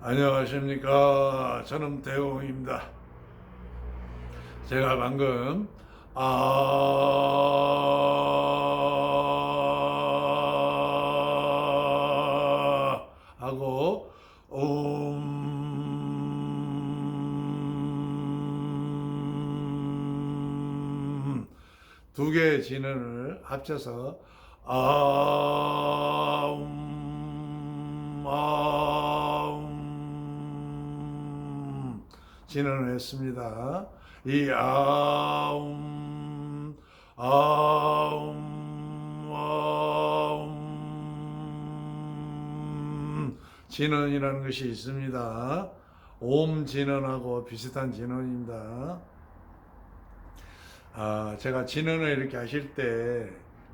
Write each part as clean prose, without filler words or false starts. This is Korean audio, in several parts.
안녕하십니까. 저는 대웅입니다. 제가 방금 하고 두 개의 진원을 합쳐서 진원을 했습니다. 이 진원이라는 것이 있습니다. 옴 진원하고 비슷한 진원입니다. 제가 진원을 이렇게 하실 때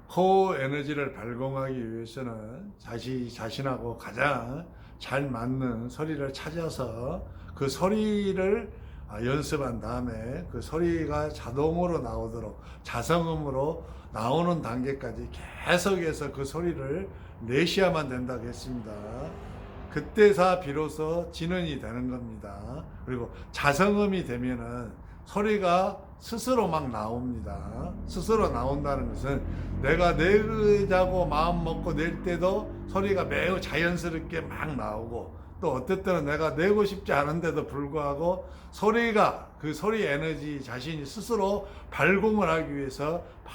코어 에너지를 발광하기 위해서는 자신하고 가장 잘 맞는 소리를 찾아서 그 소리를 연습한 다음에 그 소리가 자동으로 나오도록 자성음으로 나오는 단계까지 계속해서 그 소리를 내셔야만 된다고 했습니다. 그때서 비로소 진원이 되는 겁니다. 그리고 자성음이 되면은 소리가 스스로 막 나옵니다. 스스로 나온다는 것은 내가 내자고 마음 먹고 낼 때도 소리가 매우 자연스럽게 막 나오고, 또 어떨 때는 내가 내고 싶지 않은데도 불구하고 소리가, 그 소리 에너지 자신이 스스로 발공을 하기 위해서 막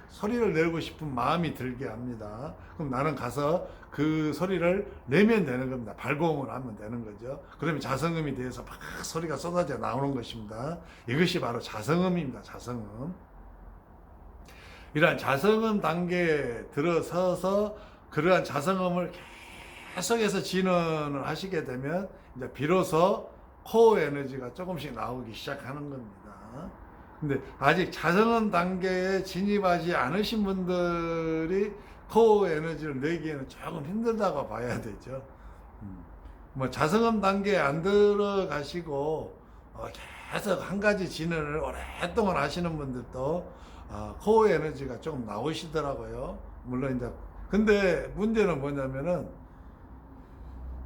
소리를 내고 싶은 마음이 들게 합니다. 그럼 나는 가서 그 소리를 내면 되는 겁니다. 발공을 하면 되는 거죠. 그러면 자성음이 돼서 막 소리가 쏟아져 나오는 것입니다. 이것이 바로 자성음입니다. 자성음. 이러한 자성음 단계에 들어서서 그러한 자성음을 계속해서 진원을 하시게 되면 이제 비로소 코어 에너지가 조금씩 나오기 시작하는 겁니다. 근데 아직 자성음 단계에 진입하지 않으신 분들이 코어 에너지를 내기에는 조금 힘들다고 봐야 되죠. 뭐 자성음 단계에 안 들어가시고 계속 한 가지 진원을 오랫동안 하시는 분들도 코어 에너지가 조금 나오시더라고요. 물론 이제 근데 문제는 뭐냐면은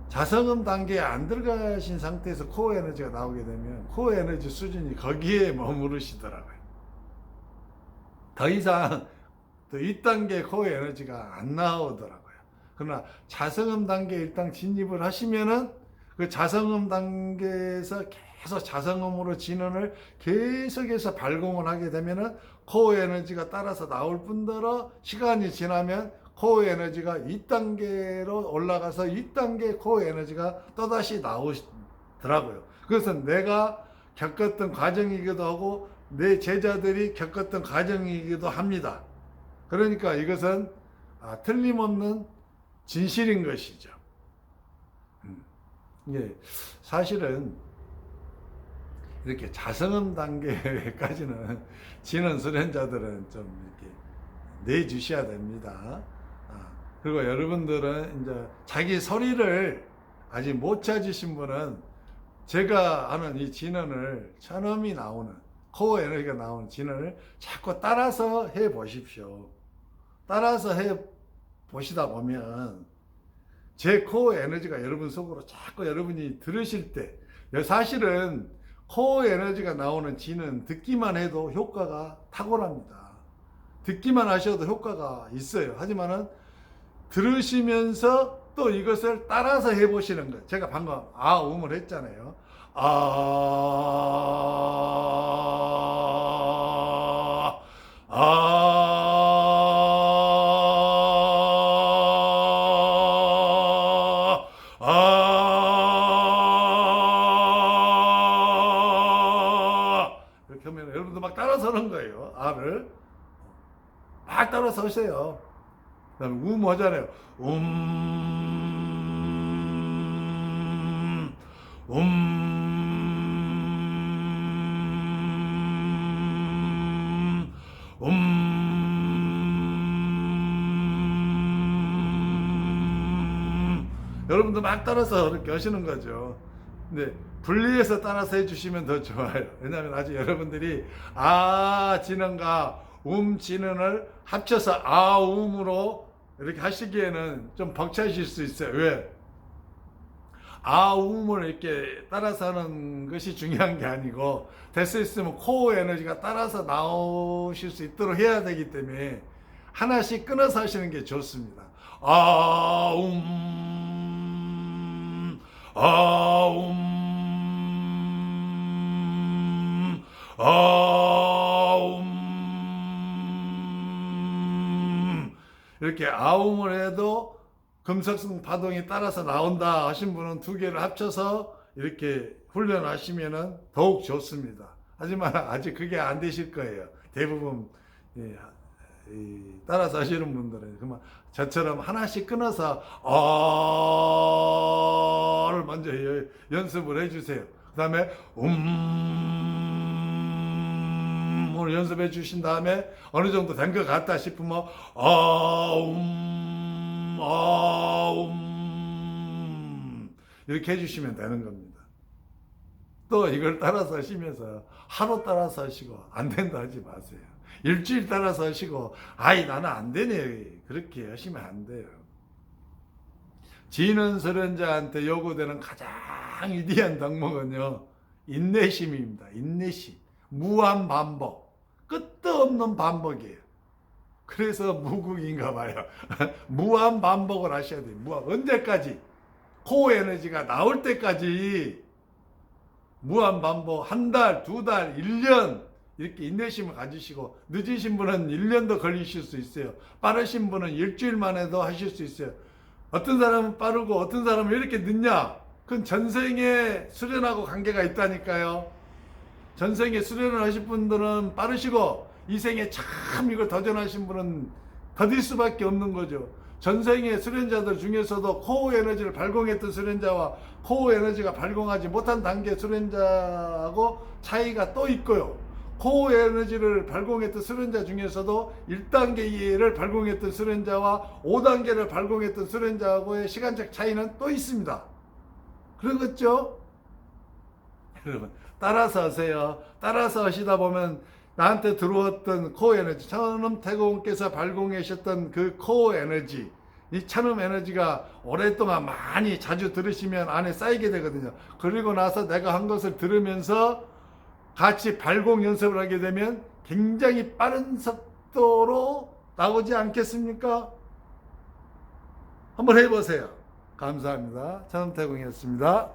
자성음 단계에 안 들어가신 상태에서 코어 에너지가 나오게 되면 코어 에너지 수준이 거기에 머무르시더라고요. 더 이상 또 2단계 코어 에너지가 안 나오더라고요. 그러나 자성음 단계에 일단 진입을 하시면은 그 자성음 단계에서 계속 자성음으로 진원을 계속해서 발공을 하게 되면은 코어 에너지가 따라서 나올 뿐더러 시간이 지나면 코어 에너지가 2단계로 올라가서 2단계 코어 에너지가 또다시 나오더라고요. 그래서 내가 겪었던 과정이기도 하고 내 제자들이 겪었던 과정이기도 합니다. 그러니까 이것은 틀림없는 진실인 것이죠. 예, 사실은 이렇게 자성음 단계까지는 지는 수련자들은 좀 이렇게 내주셔야 됩니다. 그리고 여러분들은 이제 자기 소리를 아직 못 찾으신 분은 제가 하는 이 진원을 천음이 나오는 코어 에너지가 나오는 진원을 자꾸 따라서 해 보십시오. 따라서 해 보시다 보면 제 코어 에너지가 여러분 속으로 자꾸 여러분이 들으실 때 사실은 코어 에너지가 나오는 진은 듣기만 해도 효과가 탁월합니다. 듣기만 하셔도 효과가 있어요. 하지만은 들으시면서 또 이것을 따라서 해보시는 거예요. 제가 방금 아음을 했잖아요. 이렇게 하면 여러분도 막 따라서 하는 거예요. 아를 막 따라서 하세요. 그 다음에 하잖아요. 여러분도 막 따라서 그렇게 하시는 거죠. 근데 분리해서 따라서 해주시면 더 좋아요. 왜냐하면 아직 여러분들이 진원과 진원을 합쳐서 아음으로 이렇게 하시기에는 좀 벅차실 수 있어요. 왜? 아음을 이렇게 따라서 하는 것이 중요한 게 아니고 될 수 있으면 코어 에너지가 따라서 나오실 수 있도록 해야 되기 때문에 하나씩 끊어서 하시는 게 좋습니다. 아음 이렇게 아웅을 해도 금속성 파동이 따라서 나온다 하신 분은 두 개를 합쳐서 이렇게 훈련하시면 더욱 좋습니다. 하지만 아직 그게 안 되실 거예요. 대부분 따라서 하시는 분들은 그만 저처럼 하나씩 끊어서 를 먼저 연습을 해주세요. 그 다음에 을 연습해 주신 다음에 어느 정도 된 것 같다 싶으면 이렇게 해주시면 되는 겁니다. 또 이걸 따라서 하시면서 하루 따라서 하시고 안 된다 하지 마세요. 일주일 따라서 하시고 나는 안 되네 그렇게 하시면 안 돼요. 지는 수련자한테 요구되는 가장 위대한 덕목은요 인내심입니다. 인내심, 무한 반복, 끝도 없는 반복이에요. 그래서 무국인가 봐요. 무한 반복을 하셔야 돼요. 언제까지? 코어 에너지가 나올 때까지 무한 반복, 한 달, 두 달, 1년 이렇게 인내심을 가지시고 늦으신 분은 1년도 걸리실 수 있어요. 빠르신 분은 일주일 만에도 하실 수 있어요. 어떤 사람은 빠르고 어떤 사람은 왜 이렇게 늦냐? 그건 전생에 수련하고 관계가 있다니까요. 전생에 수련을 하실 분들은 빠르시고 이 생에 참 이걸 도전하신 분은 더딜 수밖에 없는 거죠. 전생의 수련자들 중에서도 코어 에너지를 발공했던 수련자와 코어 에너지가 발공하지 못한 단계 수련자하고 차이가 또 있고요. 코어 에너지를 발공했던 수련자 중에서도 1단계를 발공했던 수련자와 5단계를 발공했던 수련자하고의 시간적 차이는 또 있습니다. 그러겠죠? 여러분 따라서 하세요. 따라서 하시다 보면 나한테 들어왔던 코어 에너지, 천음 태공께서 발공하셨던 그 코어 에너지, 이 천음 에너지가 오랫동안 많이 자주 들으시면 안에 쌓이게 되거든요. 그리고 나서 내가 한 것을 들으면서 같이 발공 연습을 하게 되면 굉장히 빠른 각도로 나오지 않겠습니까? 한번 해보세요. 감사합니다. 천원태공이었습니다.